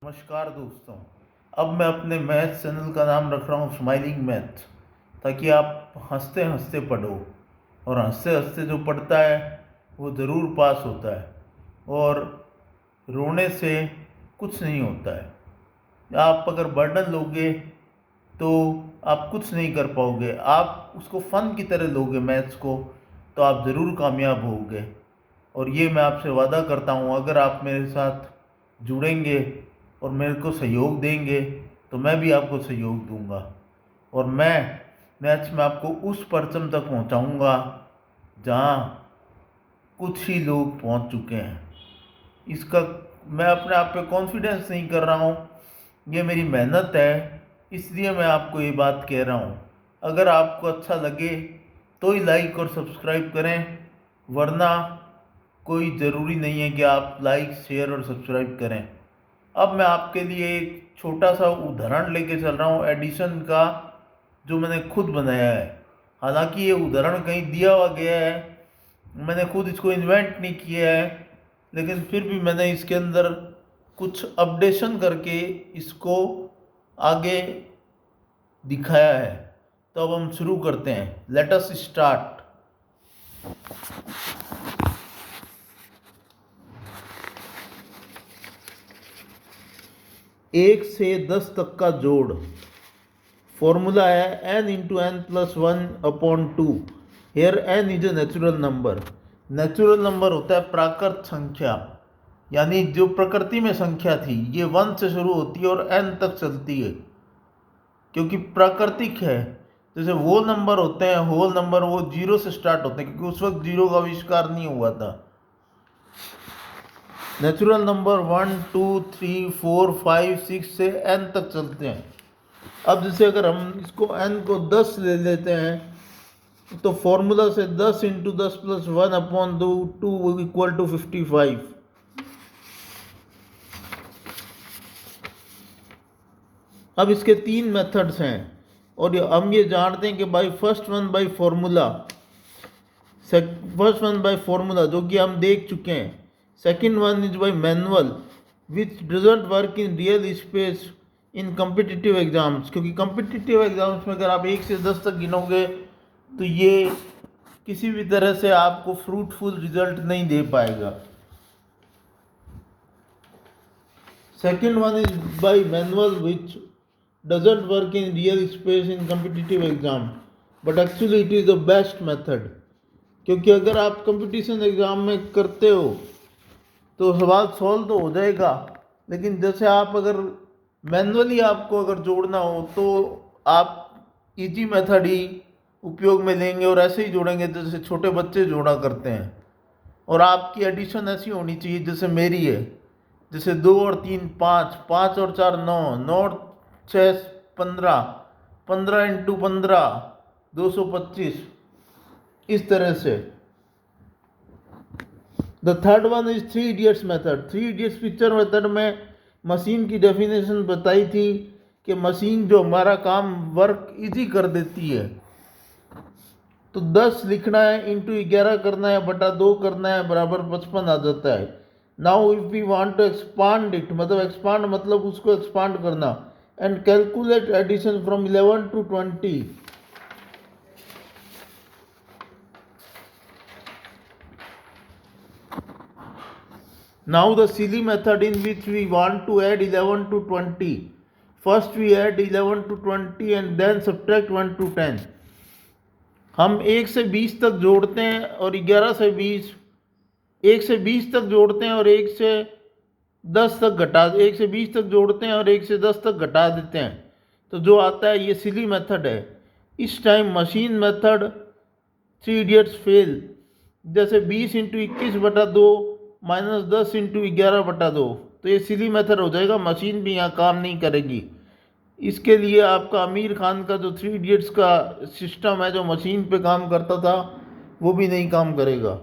नमस्कार दोस्तों। अब मैं अपने मैथ चैनल का नाम रख रहा हूँ स्माइलिंग मैथ, ताकि आप हंसते हंसते पढ़ो। और हंसते हंसते जो पढ़ता है वो ज़रूर पास होता है, और रोने से कुछ नहीं होता है। आप अगर बर्डन लोगे तो आप कुछ नहीं कर पाओगे। आप उसको फ़न की तरह लोगे मैथ्स को, तो आप ज़रूर कामयाब होगे। और ये मैं आपसे वादा करता हूँ, अगर आप मेरे साथ जुड़ेंगे और मेरे को सहयोग देंगे तो मैं भी आपको सहयोग दूंगा, और मैं मैथ्स में आपको उस परचम तक पहुंचाऊंगा जहां कुछ ही लोग पहुंच चुके हैं। इसका मैं अपने आप पे कॉन्फिडेंस नहीं कर रहा हूँ, ये मेरी मेहनत है, इसलिए मैं आपको ये बात कह रहा हूँ। अगर आपको अच्छा लगे तो ही लाइक और सब्सक्राइब करें, वरना कोई ज़रूरी नहीं है कि आप लाइक शेयर और सब्सक्राइब करें। अब मैं आपके लिए एक छोटा सा उदाहरण लेके चल रहा हूँ एडिशन का, जो मैंने खुद बनाया है। हालांकि ये उदाहरण कहीं दिया हुआ गया है, मैंने खुद इसको इन्वेंट नहीं किया है, लेकिन फिर भी मैंने इसके अंदर कुछ अपडेशन करके इसको आगे दिखाया है। तो अब हम शुरू करते हैं। Let us start. 1 से 10 तक का जोड़। फॉर्मूला है n into n plus 1/2। Here n is a natural number. Natural number होता है प्राकृत संख्या, यानी जो प्रकृति में संख्या थी, ये 1 से शुरू होती है और n तक चलती है, क्योंकि प्राकृतिक है। जैसे वो नंबर होते हैं होल नंबर, वो 0 से स्टार्ट होते हैं, क्योंकि उस वक्त 0 का आविष्कार नहीं हुआ था। नेचुरल नंबर 1 2 3 4 5 6 से n तक चलते हैं। अब जैसे अगर हम इसको n को 10 ले लेते हैं, तो फॉर्मूला से 10 इंटू 10 प्लस 1/2 इक्वल टू 55। अब इसके 3 मेथड्स हैं, और हम ये जानते हैं कि by first one by formula जो कि हम देख चुके हैं। Second one is by manual which doesn't work in real space in competitive exams, क्योंकि कम्पिटिटिव एग्जाम्स में अगर आप 1 से 10 तक गिनोगे तो ये किसी भी तरह से आपको फ्रूटफुल रिजल्ट नहीं दे पाएगा। Second one is by manual which doesn't work in real space in competitive exam, but actually it is the best method। क्योंकि अगर आप कंपटीशन एग्जाम में करते हो तो सवाल सॉल्व तो हो जाएगा, लेकिन जैसे आप अगर मैनुअली आपको अगर जोड़ना हो तो आप इजी मेथड ही उपयोग में लेंगे और ऐसे ही जोड़ेंगे जैसे छोटे बच्चे जोड़ा करते हैं। और आपकी एडिशन ऐसी होनी चाहिए जैसे मेरी है, जैसे 2 और 3 5, 5 और 4 9, 9 और 6 15, 15 इंटू 15 225, इस तरह से। The third one is 3 idiots method. 3 idiots picture method में मशीन की डेफिनेशन बताई थी कि मशीन जो हमारा काम वर्क इजी कर देती है। तो 10 लिखना है इंटू 11 करना है बटा 2 करना है बराबर 55 आ जाता है। Now if we want to expand it, मतलब एक्सपांड मतलब उसको एक्सपांड करना, and calculate addition from 11 to 20. Now the silly method in which we want to add 11 to 20. First we add 11 to 20 and then subtract 1 to 10. हम 1 से 20 तक जोड़ते हैं और 11 से 20, 1 से 20 तक जोड़ते हैं और 1 से 10 तक घटा, 1 से 20 तक जोड़ते हैं और 1 से 10 तक घटा देते हैं, तो जो आता है ये सिली मेथड है। इस time machine method 3 idiots fail. जैसे 20 इंटू 21 बटा 2 माइनस 10 इंटू 11 बटा 2, तो ये सिली मेथड हो जाएगा, मशीन भी यहाँ काम नहीं करेगी। इसके लिए आपका आमिर खान का जो 3 इडियट्स का सिस्टम है जो मशीन पे काम करता था, वो भी नहीं काम करेगा।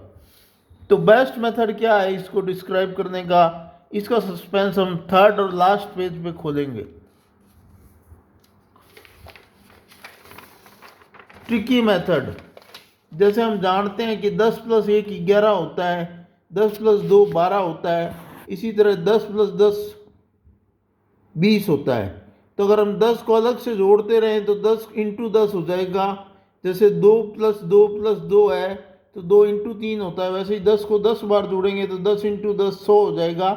तो बेस्ट मेथड क्या है इसको डिस्क्राइब करने का, इसका सस्पेंस हम थर्ड और लास्ट पेज पे खोलेंगे। ट्रिकी मेथड, जैसे हम जानते हैं कि 10 प्लस 1 11 होता है, 10 प्लस 2 12 होता है, इसी तरह 10 प्लस 10 20 होता है। तो अगर हम 10 को अलग से जोड़ते रहें तो 10 इंटू 10 हो जाएगा। जैसे 2 + 2 + 2 है तो 2 इंटू 3 होता है, वैसे ही 10 को 10 बार जोड़ेंगे तो 10 इंटू 10 100 हो जाएगा।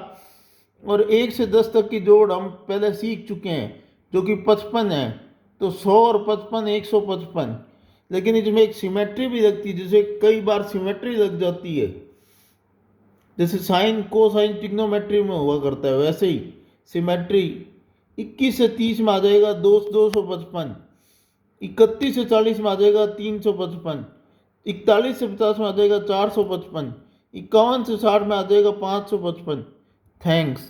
और 1 से 10 तक की जोड़ हम पहले सीख चुके हैं जो कि 55 है। तो 100 और 55 155। लेकिन इसमें एक सिमेट्री भी लगती है, जिसे कई बार सिमेट्री लग जाती है, जैसे साइन कोसाइन ट्रिग्नोमेट्री में हुआ करता है वैसे ही सिमेट्री। 21 से 30 में आ जाएगा 255। 31 से 40 में आ जाएगा 355। 41 से 50 में आ जाएगा 455। 51 से 60 में आ जाएगा 555। थैंक्स।